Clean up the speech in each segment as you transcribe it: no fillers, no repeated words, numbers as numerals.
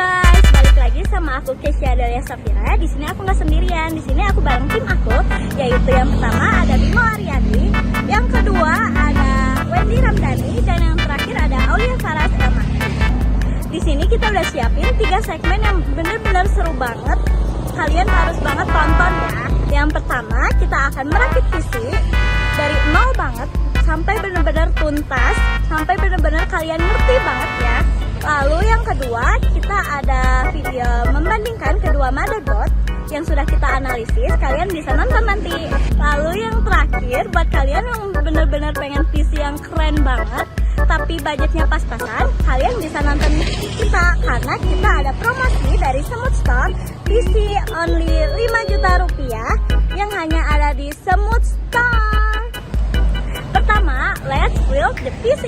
guys, balik lagi sama aku Kesya Delia Safira. Di sini aku nggak sendirian. Di sini aku bareng tim aku, yaitu yang pertama ada Bimo Aryadi, yang kedua ada Wendy Ramdhani, dan yang terakhir ada Aulia Saras Elma. Di sini kita udah siapin 3 segmen yang bener-bener seru banget. Kalian harus banget tonton ya. Yang pertama kita akan merakit PC dari nol banget sampai bener-bener tuntas, sampai bener-bener kalian ngerti banget ya. Lalu yang kedua kita ada video membandingkan kedua motherboard yang sudah kita analisis, kalian bisa nonton nanti. Lalu yang terakhir buat kalian yang bener-bener pengen PC yang keren banget tapi budgetnya pas-pasan, kalian bisa nonton kita karena kita ada promosi dari Semut Store PC only 5 juta rupiah yang hanya ada di Semut Store. Pertama, let's build the PC.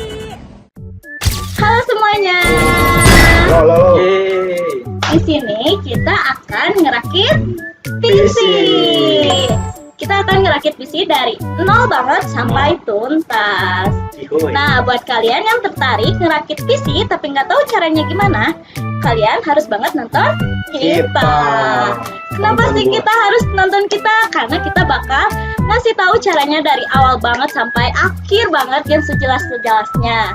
Halo semuanya. Halo. Di sini kita akan ngerakit PC. Kita akan ngerakit PC dari nol banget sampai tuntas. Nah, buat kalian yang tertarik ngerakit PC tapi nggak tahu caranya gimana, kalian harus banget nonton kita. Kenapa sih kita harus nonton kita? Karena kita bakal ngasih tahu caranya dari awal banget sampai akhir banget yang sejelas-jelasnya.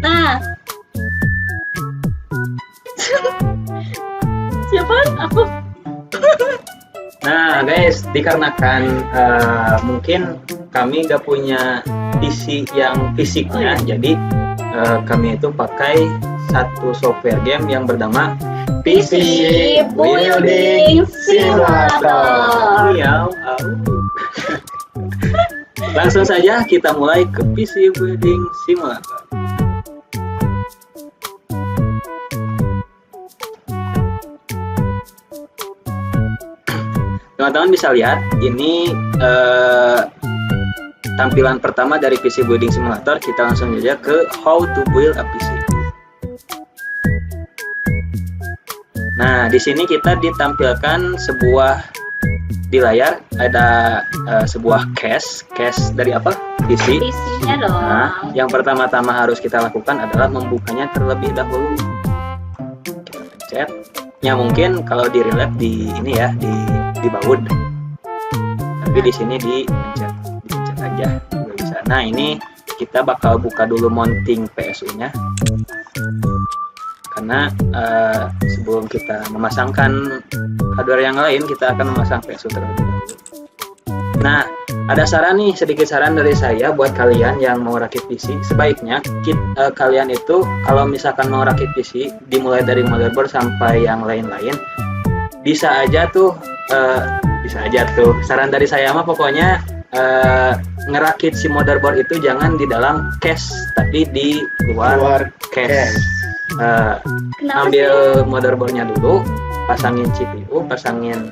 Nah, siapa? Aku. Nah guys, dikarenakan mungkin kami gak punya PC yang fisiknya, jadi kami itu pakai satu software game yang bernama PC Building Simulator. Langsung saja kita mulai ke PC Building Simulator. Teman-teman bisa lihat ini tampilan pertama dari PC Building Simulator. Kita langsung saja ke How to Build a PC. Nah, di sini kita ditampilkan di layar ada sebuah cache dari apa? PC. PC-nya dong. Nah, yang pertama-tama harus kita lakukan adalah membukanya terlebih dahulu. Kita pencet. Ya mungkin kalau di relap di ini ya di baud, tapi di sini dipencet aja juga bisa. Nah, ini kita bakal buka dulu mounting PSU-nya karena sebelum kita memasangkan hardware yang lain, kita akan memasang PSU terlebih dahulu. Nah, ada sedikit saran dari saya buat kalian yang mau rakit PC. Sebaiknya kalian itu kalau misalkan mau rakit PC, dimulai dari motherboard sampai yang lain-lain, bisa aja tuh. Saran dari saya mah pokoknya ngerakit si motherboard itu jangan di dalam case, tapi di luar case. Ambil motherboardnya dulu, pasangin CPU, pasangin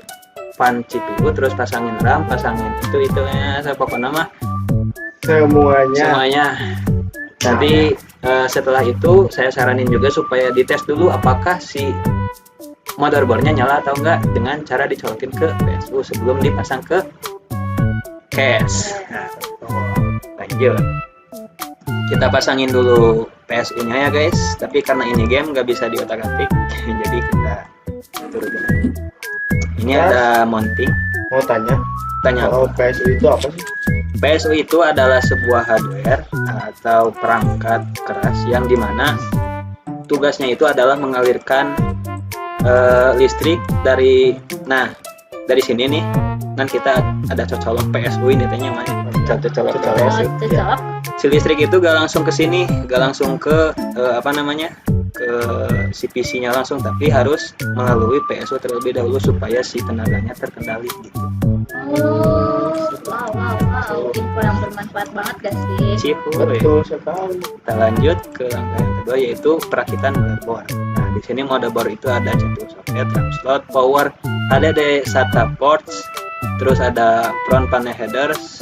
fan CPU, terus pasangin RAM, pasangin itu ya, pokoknya mah semuanya. Nanti setelah itu saya saranin juga supaya dites dulu apakah si motherboardnya nyala atau enggak dengan cara dicolokin ke PSU sebelum dipasang ke case. Nah, lanjut. Kita pasangin dulu PSU-nya ya guys. Tapi karena ini game nggak bisa diotak-atik, jadi kita turunin. Ini ada mounting. Mau tanya Kalau PSU itu apa sih? PSU itu adalah sebuah hardware atau perangkat keras yang dimana tugasnya itu adalah mengalirkan listrik dari sini nih. Kan kita ada cocolok PSU ini tanya mana? Cocolok PSU. Si listrik itu gak langsung ke sini, gak langsung ke ke si PC-nya langsung, tapi harus melalui PSU terlebih dahulu supaya si tenaganya terkendali gitu. Wow. Info yang bermanfaat banget gak sih? Betul sekali. Kita lanjut ke langkah yang kedua, yaitu perakitan motherboard. Nah, di sini motherboard itu ada CPU socket, RAM slot, power, ada SATA ports, terus ada front panel headers,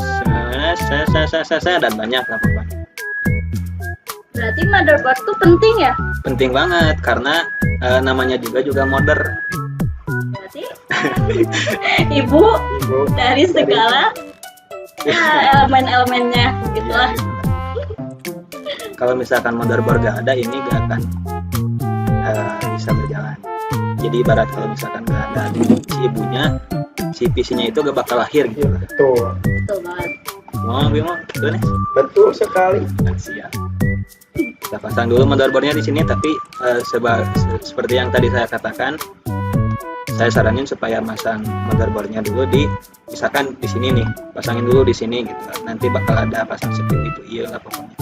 dan banyak lah pokoknya. Berarti motherboard tuh penting ya? Penting banget karena namanya juga modder. Berarti ibu dari segala elemen-elemennya gitulah. Ya, kalau misalkan motherboard gak ada, ini gak akan bisa berjalan. Jadi ibarat kalau misalkan nggak ada si ibunya, si PC-nya itu gak bakal lahir gitu. Iya, betul. Betul banget. Mau Bimo, betul nih. Betul sekali. Siap. Kita pasang dulu motherboardnya di sini, tapi seperti yang tadi saya katakan, saya saranin supaya masang motherboardnya dulu misalkan di sini nih, pasangin dulu di sini gitu. Nanti bakal ada pasang CPU itu, iya lah pokoknya.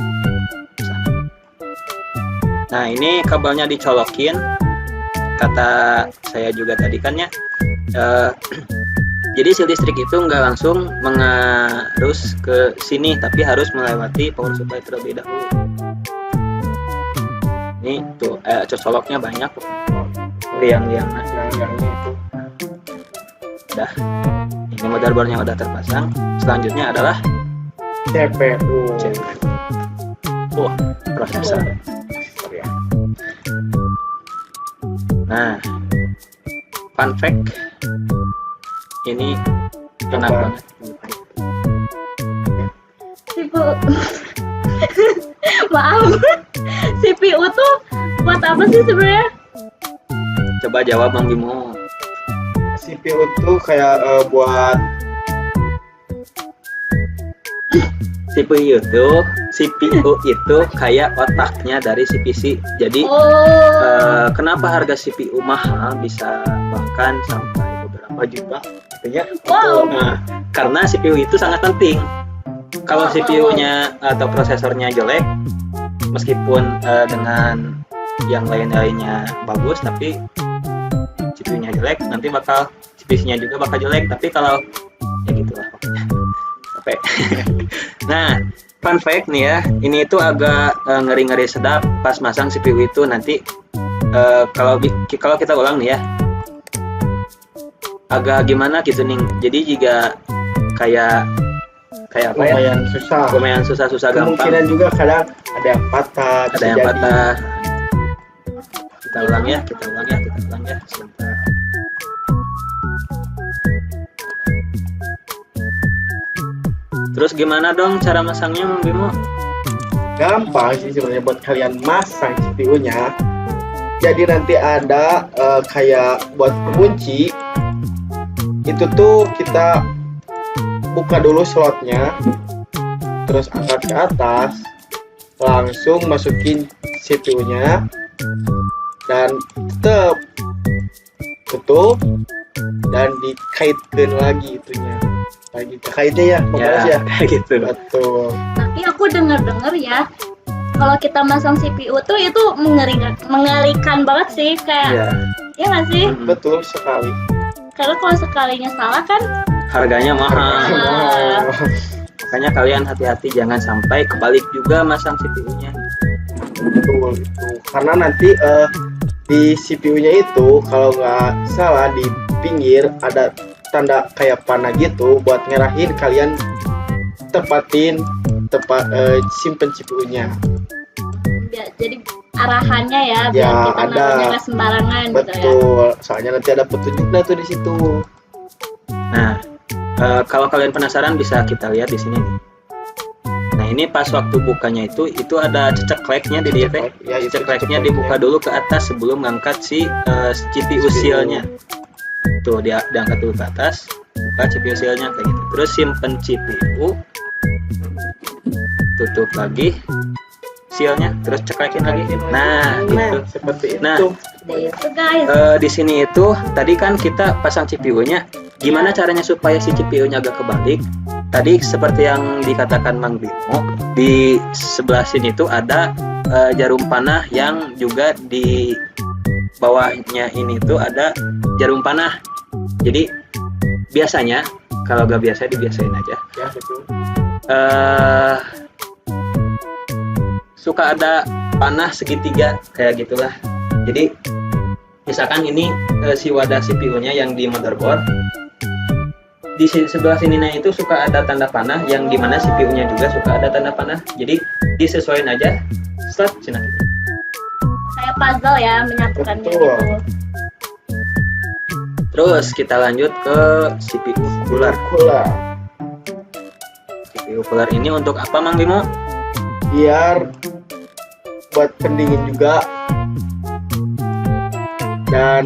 Nah ini kabelnya dicolokin, kata saya juga tadi kan ya. Jadi si listrik itu nggak langsung mengarus ke sini, tapi harus melewati power supply terlebih dahulu. Ini tuh cocoloknya banyak, liang-liangnya. Yang itu. Udah, ini motherboardnya udah terpasang. Selanjutnya adalah CPU. Prosesor. Ya. Nah, fun fact, ini enak Apa? banget. CPU. Maaf. CPU tuh buat apa sih sebenarnya? Coba jawab Bang Bimo. CPU tuh kayak buat CPU itu kayak otaknya dari si PC. Jadi kenapa harga CPU mahal bisa bahkan sampai beberapa juta? Artinya, Wow. nah, karena CPU itu sangat penting. Kalau CPU-nya atau prosesornya jelek, meskipun dengan yang lain-lainnya bagus, tapi CPU-nya jelek, nanti PC-nya juga bakal jelek. Tapi kalau ya gitulah pokoknya. Capek. Nah, fun fact nih ya, ini itu agak ngeri-ngeri sedap pas masang CPU itu nanti. Kalau kita ulang nih ya, agak gimana gitu nih. Jadi jika kayak apa ya? Lumayan susah gampang. Kemungkinan juga kadang ada yang patah. Ada yang patah. Kita ulang ya. Sebentar. Terus gimana dong cara masangnya, Bang Bimo? Gampang sih sebenarnya buat kalian masang CPU-nya. Jadi nanti ada kayak buat pengunci. Itu tuh kita buka dulu slotnya, terus angkat ke atas, langsung masukin CPU-nya, dan tetap tutup dan dikaitkan lagi itunya. Lagi kaitnya ya, pokoknya ya. Gitu. Betul. Tapi aku dengar ya, kalau kita masang CPU tuh itu mengerikan banget sih, kayak ya nggak sih? Betul sekali. Karena kalau sekalinya salah kan Harganya mahal. Makanya kalian hati-hati, jangan sampai kebalik juga masang CPU-nya. Betul itu. Karena nanti di CPU-nya itu kalau nggak salah di pinggir ada tanda kayak panah gitu buat ngerahin kalian simpen CPU-nya. jadi arahannya ya, biar Ya, kita ada. naruhnya nggak sembarangan gitu ya. Betul. Soalnya nanti ada petunjuknya tuh di situ. Nah, kalau kalian penasaran bisa kita lihat di sini nih. Nah, ini pas waktu bukanya itu ada cekleknya di DV. Ya, itu Cekleknya cekleknya. dibuka dulu ke atas sebelum ngangkat si CPU seal-nya. Tuh dia diangkat dulu ke atas, buka CPU seal-nya kayak gitu. Terus simpen CPU, tutup lagi seal-nya, terus ceklekin lagi. Nah, gitu. Seperti itu. Nah, Itu guys. di sini itu tadi kan kita pasang CPU-nya. Gimana caranya supaya si CPU-nya agak kebalik? Tadi seperti yang dikatakan Mang Bimo, di sebelah sini tuh ada jarum panah yang juga di bawahnya ini tuh ada jarum panah. Jadi biasanya kalau gak biasa dibiasain aja. Ya, betul. Suka ada panah segitiga kayak gitulah. Jadi misalkan ini si wadah CPU-nya yang di motherboard, di sebelah sininya itu suka ada tanda panah, yang dimana CPU-nya juga suka ada tanda panah. Jadi disesuaikan aja. Start cina gitu. Kayak puzzle ya, menyatukannya Betul. gitu. Terus kita lanjut ke CPU cooler. CPU cooler ini untuk apa, Mang Bimo? Biar buat pendingin juga. dan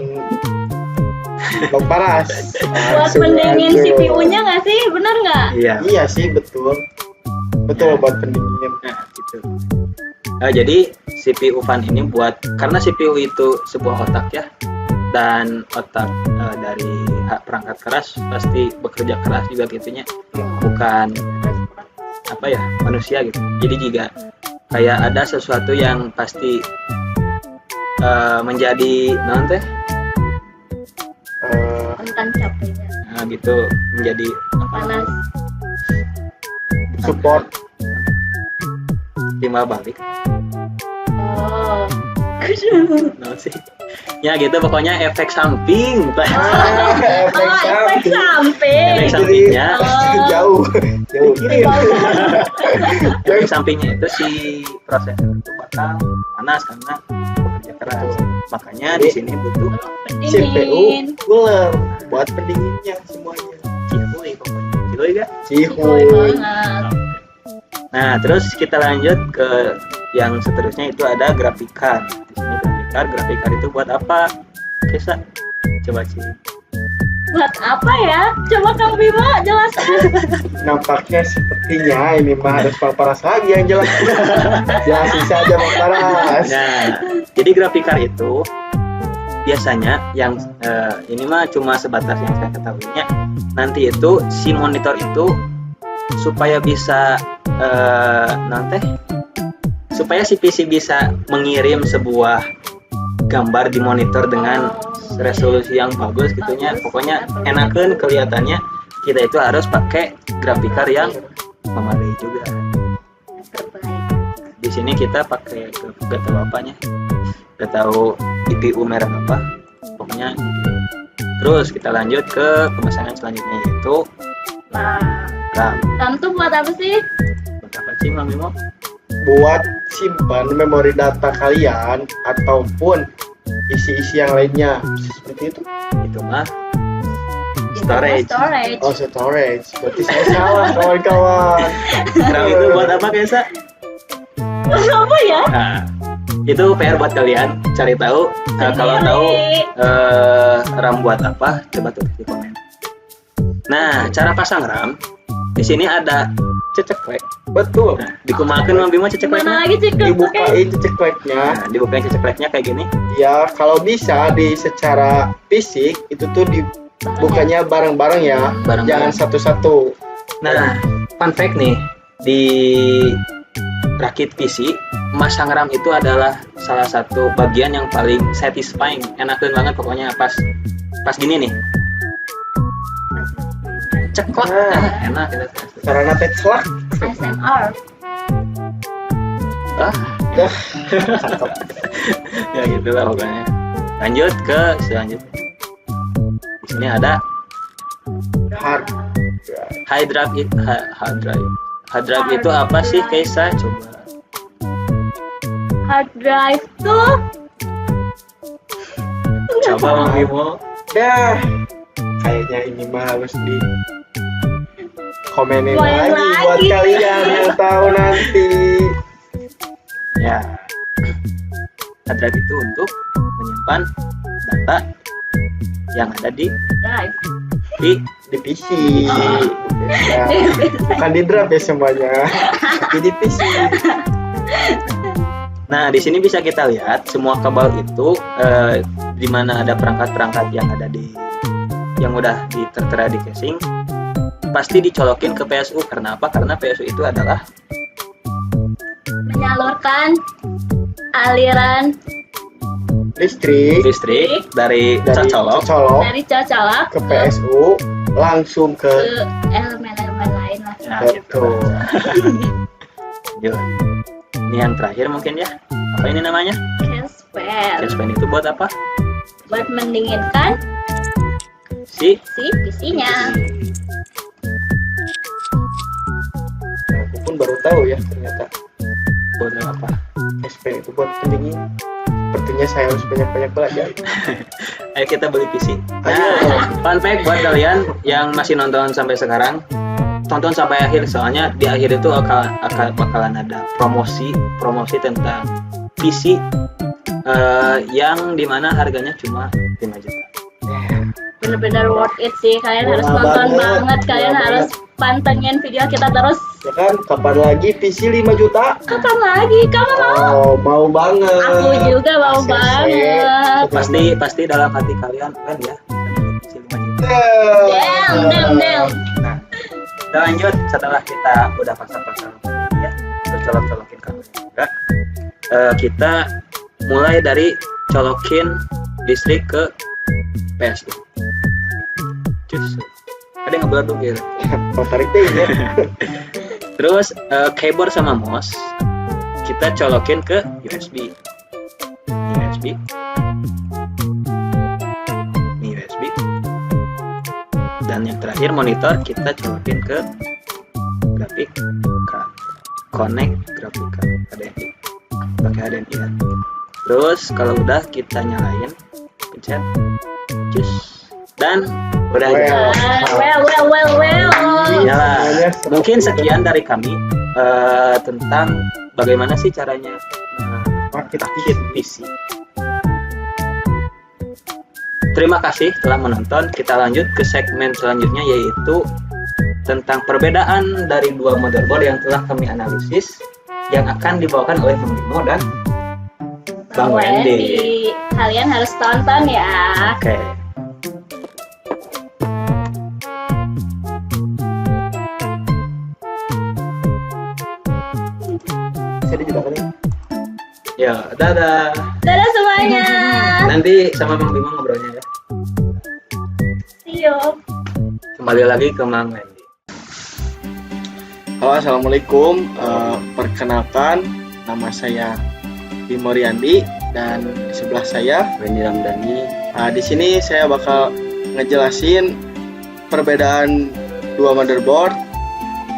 Bang Paras. Buat pendingin CPU-nya nggak sih? Bener nggak? Iya. Iya sih, betul buat pendingin. Nah, gitu. Jadi CPU fan ini karena CPU itu sebuah otak ya, dan otak dari perangkat keras pasti bekerja keras juga gitunya, bukan apa ya, manusia gitu. Jadi jika kayak ada sesuatu yang pasti menjadi nanti Rentan capeknya. gitu, menjadi Panas. Support. timbal balik. Oh. Nah, sih. Ya gitu, pokoknya efek samping. Efek Efek samping. Efek sampingnya. jauh kiri. Efek sampingnya itu si proses itu bakal panas karena bekerja keras. Makanya di sini butuh CPU Pendingin. cooler buat pendinginnya semuanya. cihuy pokoknya. Cihuy gak? Cihuy Cihuy. banget. Nah, terus kita lanjut ke yang seterusnya, itu ada graphic card. Di sini graphic card itu buat apa? Kesa, coba sih. Buat apa ya? Coba Kang Bimo jelaskan. Nampaknya sepertinya ini mah harus Bang Paras lagi yang jelas. Jelasin saja Bang Paras. Nah, jadi graphic card itu biasanya yang ini mah cuma sebatas yang saya ketahuinya. Nanti itu si monitor itu supaya bisa supaya si PC bisa mengirim sebuah gambar di monitor dengan resolusi yang bagus gitunya, pokoknya enakan kelihatannya, kita itu harus pakai graphic card yang memadai juga. Di sini kita pakai, gak tahu apanya, gak tahu IPU merek apa, pokoknya. Terus kita lanjut ke pemasangan selanjutnya, yaitu Nah, RAM. RAM tuh buat apa sih? Buat apa sih Mang Bimo? Buat simpan memori data kalian ataupun isi-isi yang lainnya seperti itu. Itu mah storage. Storage. Oh, storage. Berarti saya salah kawan-kawan. RAM itu buat apa Kesa? Apa ya? Nah, itu PR buat kalian cari tahu. Kalau tahu RAM buat apa, coba tulis di komen. Nah, cara pasang RAM di sini ada ceceklek. Betul. Nah, dikumakan Mang Bimo cecekleknya. Mana lagi cek Dibukain cecekleknya. Nah, dibukain cecekleknya kayak gini. Ya, kalau bisa secara fisik itu tuh dibukanya bareng-bareng ya. Bareng-bareng. Jangan satu-satu. Nah, fun fact nih, di rakit PC, masang RAM itu adalah salah satu bagian yang paling satisfying, enakan banget pokoknya pas gini nih. Ceklek, enak gitu. Karena celak. SMR. Ya gitulah pokoknya. Lanjut ke selanjutnya. Di sini ada Hard. hard drive. Hard drive. Hard drive itu apa sih, Kaisa? Coba. Hard drive tuh Coba Mang Bimo. Ya, kayaknya ini mah harus di komenin Komenin lagi buat lagi. kalian yang tahu nanti. Ya. Hard drive itu untuk menyimpan data yang ada di drive. Di PC. Ya, bukan di drive ya semuanya, tapi di PC. Nah, di sini bisa kita lihat semua kabel itu di mana ada perangkat-perangkat yang ada yang udah tertera di casing, pasti dicolokin ke PSU. Karena apa? Karena PSU itu adalah Menyalurkan aliran listrik dari cocolok dari cocolok ke PSU langsung ke ke elemen-elemen lain lah. Nah, betul. Yuk. Ini yang terakhir mungkin ya. Apa ini namanya? Casper. Caspen itu buat apa? Buat mendinginkan Si si PC-nya. Aku pun baru tahu ya ternyata buat apa? SP itu buat pendingin. Sepertinya saya harus banyak-banyak belajar. Ayo kita beli PC. Ayo. Nah, fun fact buat kalian yang masih nonton sampai sekarang, tonton sampai akhir, soalnya di akhir itu bakalan ada promosi tentang PC yang dimana harganya cuma 5 juta. Bener-bener worth it sih. Kalian harus Murah nonton banget, banget. Kalian murah harus pantengin video kita terus. Ya kan, kapan lagi PC 5 juta? Kapan lagi? Kamu mau? Oh, mau banget. Aku juga mau ACC. banget. Pasti dalam hati kalian kan ya. Isi 5 juta. Damn. Nah, kita lanjut setelah kita udah pasang-pasang ya, terus colok-colokin kabelnya juga. Kita mulai dari colokin listrik ke PSD. Cus. Ada yang ngebeladuk gitu. Oh, tarik deh ya. Terus keyboard sama mouse kita colokin ke USB. Ini USB. Dan yang terakhir monitor kita colokin ke grafik card. Connect grafik card HDMI. Pakai HDMI ya. Terus kalau udah kita nyalain, pencet cus dan udah Well. nyala. Mungkin sekian dari kami tentang bagaimana sih caranya Rakit PC. Terima kasih telah menonton. Kita lanjut ke segmen selanjutnya, yaitu tentang perbedaan dari dua motherboard yang telah kami analisis yang akan dibawakan oleh Bang Bimo dan Bang Wendy. Kalian harus tonton ya. Oke. Bisa juga kali. Ya, dadah. Dadah semuanya. Nanti sama Bang Bimo ngobrolnya ya. See you. Kembali lagi ke Bang Wendy. Halo, assalamualaikum. Perkenalkan, nama saya Bimo Riyandi dan di sebelah saya Wendy Ramdhani. Di sini saya bakal ngejelasin perbedaan dua motherboard,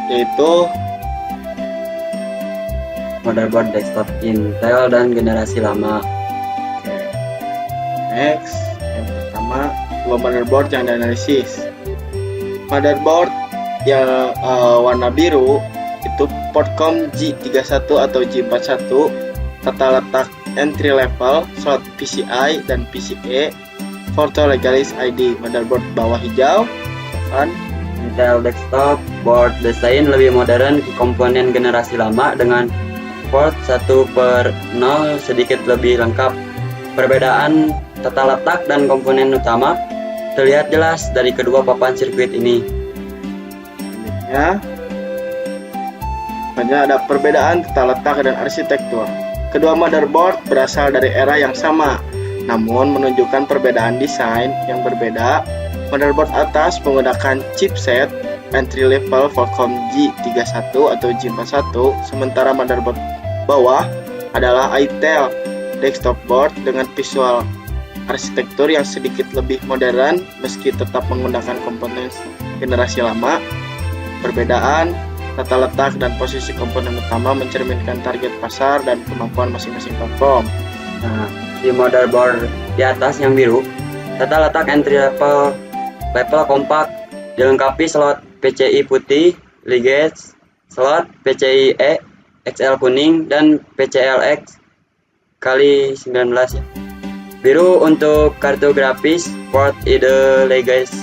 yaitu Motherboard desktop Intel dan generasi lama. next. Yang pertama, dua motherboard yang dianalisis. Motherboard yang warna biru itu Portcom G31 atau G41, tata letak entry level, slot PCI dan PCIe, Porto Legalis ID. Motherboard bawah hijau kan Intel desktop board desain lebih modern, komponen generasi lama dengan port 1/0 sedikit lebih lengkap. Perbedaan tata letak dan komponen utama terlihat jelas dari kedua papan sirkuit ini. ya. Hanya ada perbedaan tata letak dan arsitektur. Kedua motherboard berasal dari era yang sama, namun menunjukkan perbedaan desain yang berbeda. Motherboard atas menggunakan chipset entry level Qualcomm G31 atau G41, sementara motherboard bawah adalah Intel desktop board dengan visual arsitektur yang sedikit lebih modern meski tetap menggunakan komponen generasi lama. Perbedaan tata letak dan posisi komponen utama mencerminkan target pasar dan kemampuan masing-masing platform. Nah, di motherboard di atas yang biru, tata letak entry level kompak, dilengkapi slot PCI putih, Ligesh, slot PCIe XL kuning dan PCLX kali 19 ya. Biru untuk kartu grafis, port IDE Legacy.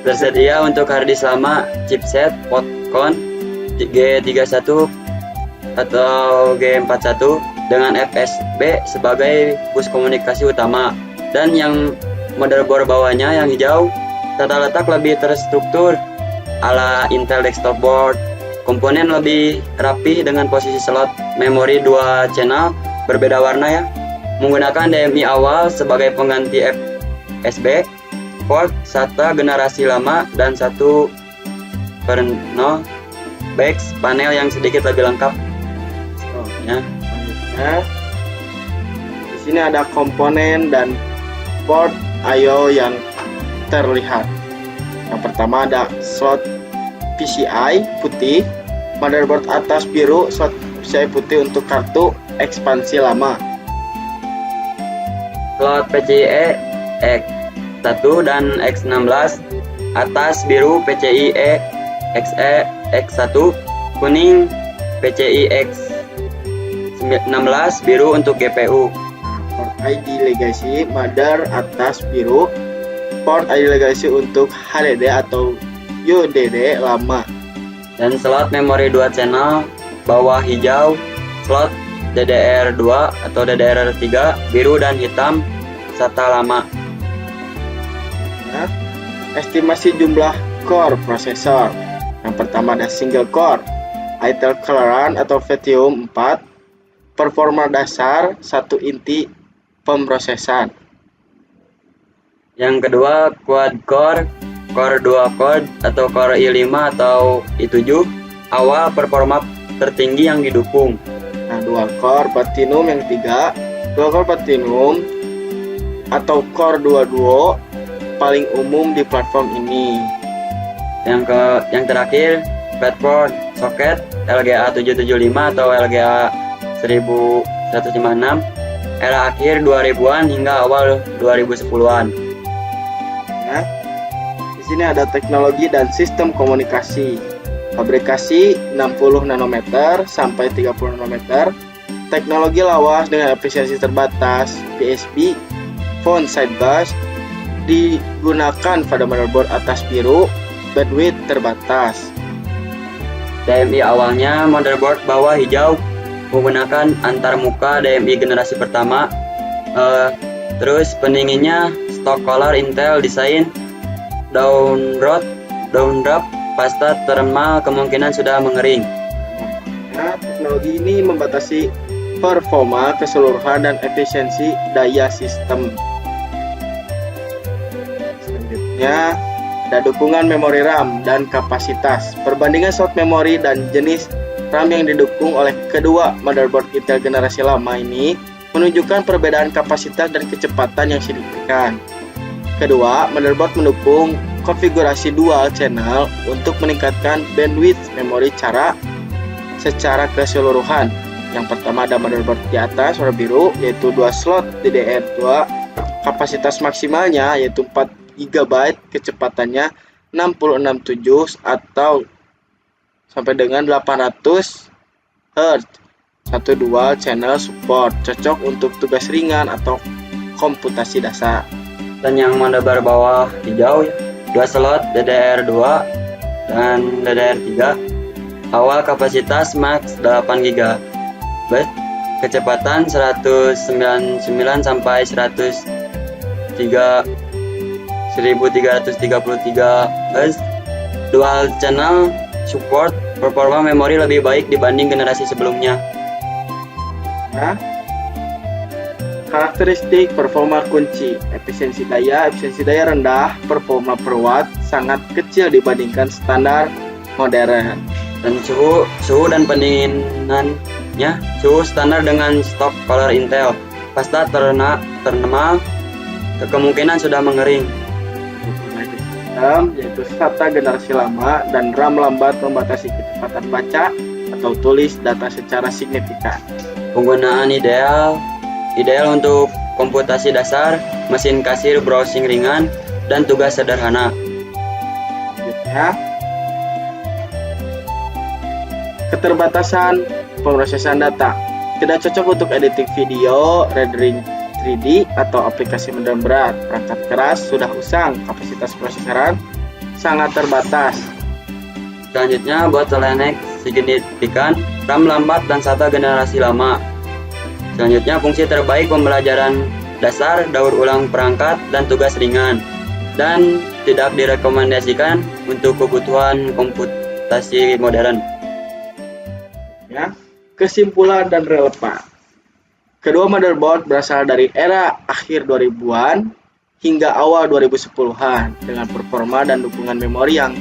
Tersedia untuk harddisk lama, chipset Qualcomm G31 atau G41 dengan FSB sebagai bus komunikasi utama. Dan yang motherboard bawahnya yang hijau, tata letak lebih terstruktur ala Intel desktop board. Komponen lebih rapi dengan posisi slot memori 2 channel berbeda warna ya. Menggunakan DMI awal sebagai pengganti FSB, port SATA generasi lama dan 1/0 base panel yang sedikit lebih lengkap. Ya. Selanjutnya, di sini ada komponen dan port I/O yang terlihat. Yang pertama ada slot PCI putih, motherboard atas biru, slot PCI putih untuk kartu ekspansi lama. Slot PCIe X1 dan X16, atas biru PCIe X1, kuning PCI X11 16 biru untuk GPU. Port ID legacy mother atas biru, port ID legacy untuk HDD atau UDD lama. Dan slot memori 2 channel bawah hijau, slot DDR2 atau DDR3 biru dan hitam SATA lama. Nah, estimasi jumlah core prosesor. Yang pertama ada single core, Intel Celeron atau Pentium 4, performa dasar 1 inti pemrosesan. Yang kedua quad core, core 2 core atau core i5 atau i7, awal performa tertinggi yang didukung. Nah, dual core platinum yang ketiga, dual core platinum atau core 2 duo paling umum di platform ini. Yang terakhir platform socket LGA 775 atau LGA 1156 era akhir 2000-an hingga awal 2010-an. Nah, di sini ada teknologi dan sistem komunikasi. Fabrikasi 60 nanometer sampai 30 nanometer. Teknologi lawas dengan efisiensi terbatas. PSB, phone side bus digunakan pada motherboard atas biru, bandwidth terbatas. DMI awalnya motherboard bawah hijau menggunakan antarmuka DMI generasi pertama. Terus pendinginnya stock color Intel design downdraft pasta thermal kemungkinan sudah mengering. Nah, teknologi ini membatasi performa keseluruhan dan efisiensi daya sistem. Selanjutnya ada dukungan memori RAM dan kapasitas. Perbandingan slot memori dan jenis RAM yang didukung oleh kedua motherboard Intel generasi lama ini menunjukkan perbedaan kapasitas dan kecepatan yang signifikan. Kedua, motherboard mendukung konfigurasi dual channel untuk meningkatkan bandwidth memori secara keseluruhan. Yang pertama ada motherboard di atas warna biru yaitu 2 slot DDR2, kapasitas maksimalnya yaitu 4 GB, kecepatannya 667 atau sampai dengan 800 Hz. Satu dual channel support, cocok untuk tugas ringan atau komputasi dasar. Dan yang motherboard bawah hijau 2 slot DDR2 dan DDR3, awal kapasitas max 8 GB, kecepatan 199 sampai 1333 Hz, dual channel support, performa memori lebih baik dibanding generasi sebelumnya. Nah, karakteristik performa kunci, efisiensi daya rendah, performa per watt sangat kecil dibandingkan standar modern. Dan suhu dan pendinginannya suhu standar dengan stock color Intel. Pasta thermal kemungkinan sudah mengering. Yaitu SATA generasi lama dan RAM lambat membatasi kecepatan baca atau tulis data secara signifikan. Penggunaan ideal untuk komputasi dasar, mesin kasir, browsing ringan, dan tugas sederhana. Selanjutnya, keterbatasan pemrosesan data. Tidak cocok untuk editing video, rendering 3D, atau aplikasi modern berat. Perangkat keras sudah usang, kapasitas prosesoran sangat terbatas. Selanjutnya, bottleneck signifikan, RAM lambat dan SATA generasi lama. Selanjutnya, fungsi terbaik pembelajaran dasar, daur ulang perangkat, dan tugas ringan. Dan tidak direkomendasikan untuk kebutuhan komputasi modern. Ya, kesimpulan dan relevan. Kedua motherboard berasal dari era akhir 2000-an hingga awal 2010-an dengan performa dan dukungan memori yang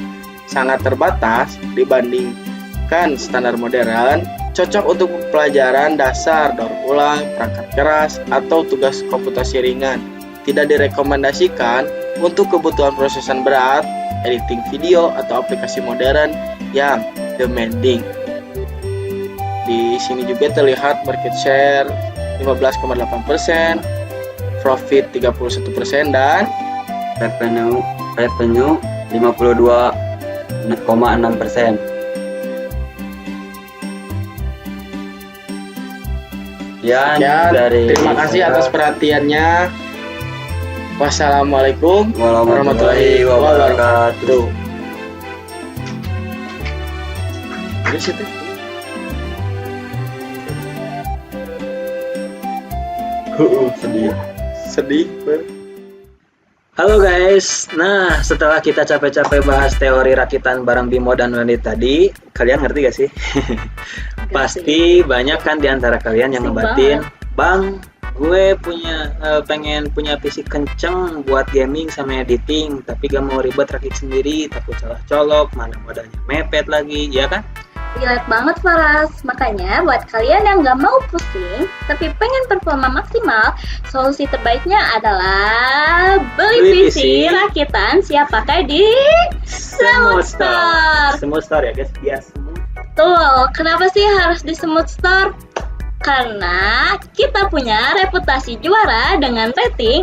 sangat terbatas dibandingkan standar modern, cocok untuk pelajaran dasar, daur ulang, perangkat keras, atau tugas komputasi ringan. Tidak direkomendasikan untuk kebutuhan prosesan berat, editing video, atau aplikasi modern yang demanding. Di sini juga terlihat market share 15,8%, profit 31%, dan revenue 52,6%. Sekian Sekian, dari terima kasih saya. atas perhatiannya. Wassalamualaikum Warahmatullahi wabarakatuh. Terus itu. Sedih. Sedih. Halo guys, nah setelah kita capek-capek bahas teori rakitan barang Bimo dan Wendy tadi, kalian ngerti gak sih? Pasti banyak kan di antara kalian yang Asik ngebatin, Bang, gue pengen punya PC kenceng buat gaming sama editing, tapi gak mau ribet rakit sendiri, takut salah colok, mana modalnya mepet lagi, ya kan? Relate banget Faras, makanya buat kalian yang nggak mau pusing tapi pengen performa maksimal, solusi terbaiknya adalah beli PC rakitan siap pakai di Semut Store. Semut Store ya guys, biar semut. Tuh, kenapa sih harus di Semut Store? Karena kita punya reputasi juara dengan rating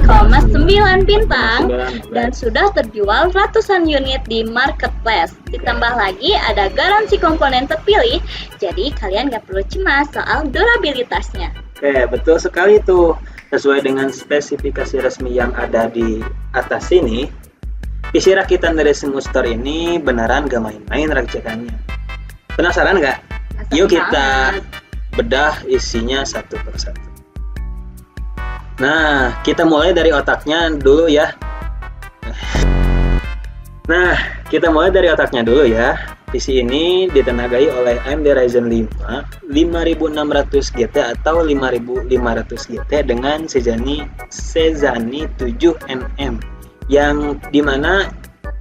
4,9 bintang dan sudah terjual ratusan unit di marketplace. Ditambah lagi ada garansi komponen terpilih, jadi kalian gak perlu cemas soal durabilitasnya. Oke, betul sekali tuh. Sesuai dengan spesifikasi resmi yang ada di atas sini, PC rakitan dari Semut Store ini beneran gak main-main rakitannya. Penasaran gak? Yuk kita bedah isinya satu persatu. Nah, kita mulai dari otaknya dulu ya. PC ini ditenagai oleh AMD Ryzen 5 5600 GT atau 5500 GT dengan Sezani 7nm yang dimana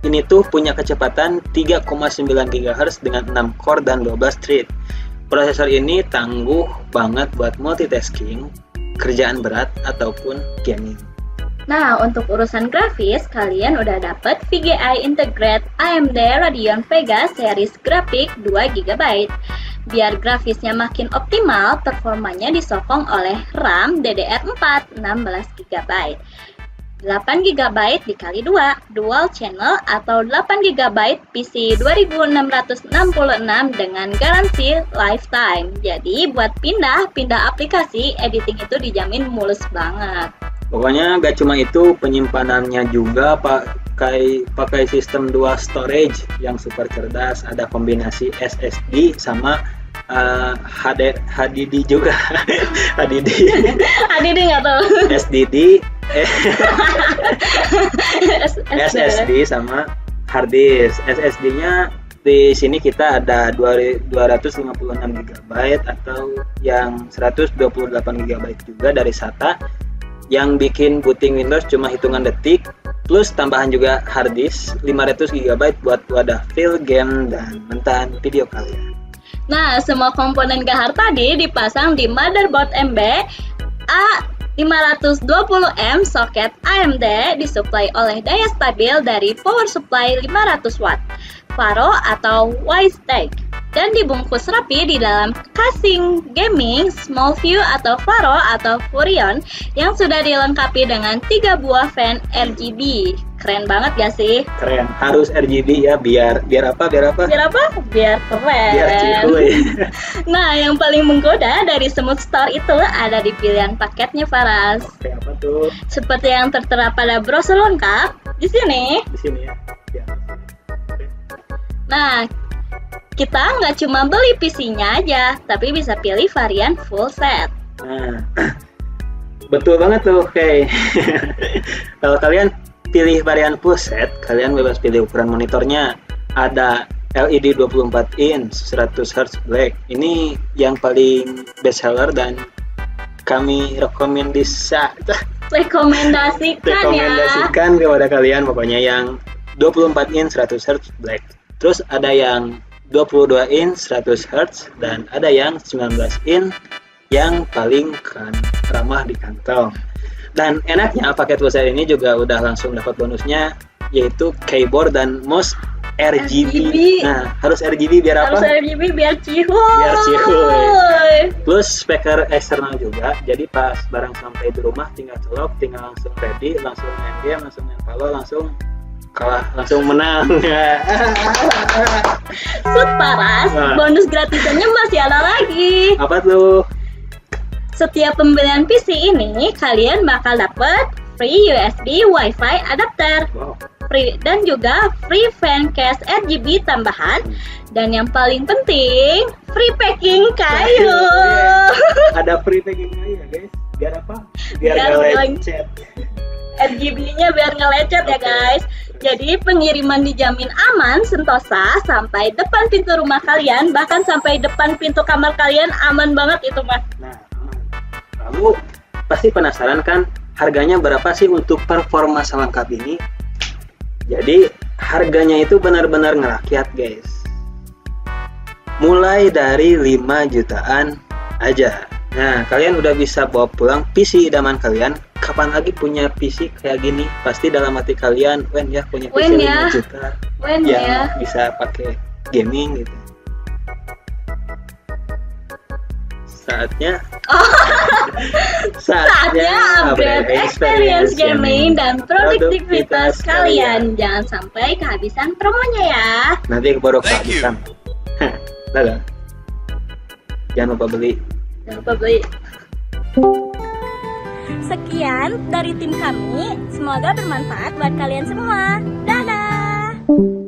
ini tuh punya kecepatan 3,9 GHz dengan 6 core dan 12 thread. Prosesor ini tangguh banget buat multitasking, kerjaan berat, ataupun gaming. Nah, untuk urusan grafis, kalian udah dapet VGA Integrate AMD Radeon Vega series grafik 2GB. Biar grafisnya makin optimal, performanya disokong oleh RAM DDR4 16GB. 8GB dikali 2 dual channel atau 8GB PC 2666 dengan garansi lifetime. Jadi buat pindah aplikasi editing itu dijamin mulus banget. Pokoknya gak cuma itu, penyimpanannya juga pakai sistem dual storage yang super cerdas, ada kombinasi SSD sama HDD juga. HDD nggak tahu. SSD sama hard disk. SSD-nya di sini kita ada 256 GB atau yang 128 GB juga dari SATA, yang bikin booting Windows cuma hitungan detik, plus tambahan juga hard disk 500 GB buat wadah file game dan mentahan video kalian. Nah, semua komponen gahar tadi dipasang di motherboard MB A520M soket AMD, disuplai oleh daya stabil dari power supply 500 watt, Faro atau Wisec, dan dibungkus rapi di dalam casing gaming Small View atau Faro atau Furion yang sudah dilengkapi dengan 3 buah fan RGB. Keren banget gak sih? Keren, harus RGB ya, biar apa? Biar keren. Biar cihuy. Nah, yang paling menggoda dari Semut Store itu ada di pilihan paketnya, Faras. Oke, apa tuh? Seperti yang tertera pada brosur lengkap di sini. Di sini ya. Nah, kita nggak cuma beli PC-nya aja, tapi bisa pilih varian full set. Nah, betul banget tuh, oke. Kalau kalian pilih varian full set, kalian bebas pilih ukuran monitornya. Ada LED 24 inch 100 Hz black. Ini yang paling best seller dan kami rekomendasikan kepada kalian, pokoknya yang 24 inch 100 Hz black. Terus ada yang 22 inch 100 Hz dan ada yang 19 inch yang paling ramah di kantong. Dan enaknya paket full set ini juga udah langsung dapat bonusnya, yaitu keyboard dan mouse RGB. Nah, harus RGB biar apa? Harus RGB biar cihuy. Plus speaker eksternal juga. Jadi pas barang sampai di rumah tinggal colok, tinggal langsung ready, langsung main game, langsung main Halo, langsung kalah, langsung menang. Paras, bonus gratisannya masih ada lagi. Apa tuh? Setiap pembelian PC ini kalian bakal dapet free USB Wi-Fi adapter, Wow. free dan juga free fan case RGB tambahan, dan yang paling penting free packing kayu. Ada free packingnya ya guys. Biar apa? Biar Biar nggak nggak lecet. RGB-nya biar nggak lecet ya Oke. guys. Jadi pengiriman dijamin aman sentosa sampai depan pintu rumah kalian, bahkan sampai depan pintu kamar kalian, aman banget itu mah. Nah, aman. Kamu pasti penasaran kan harganya berapa sih untuk performa selengkap ini? Jadi harganya itu benar-benar ngerakyat guys. Mulai dari 5 jutaan aja. Nah, kalian udah bisa bawa pulang PC idaman kalian. Kapan lagi punya PC kayak gini? Pasti dalam hati kalian, Wen ya punya PC Wen 5 ya. juta Wen yang ya. bisa pakai gaming gitu. Saatnya Saatnya upgrade experience gaming dan produktivitas kalian. Jangan sampai kehabisan promonya ya. Nanti baru Thank you. kehabisan. Dadah. Jangan lupa beli. Jangan lupa beli. Sekian dari tim kami. Semoga bermanfaat buat kalian semua. Dadah.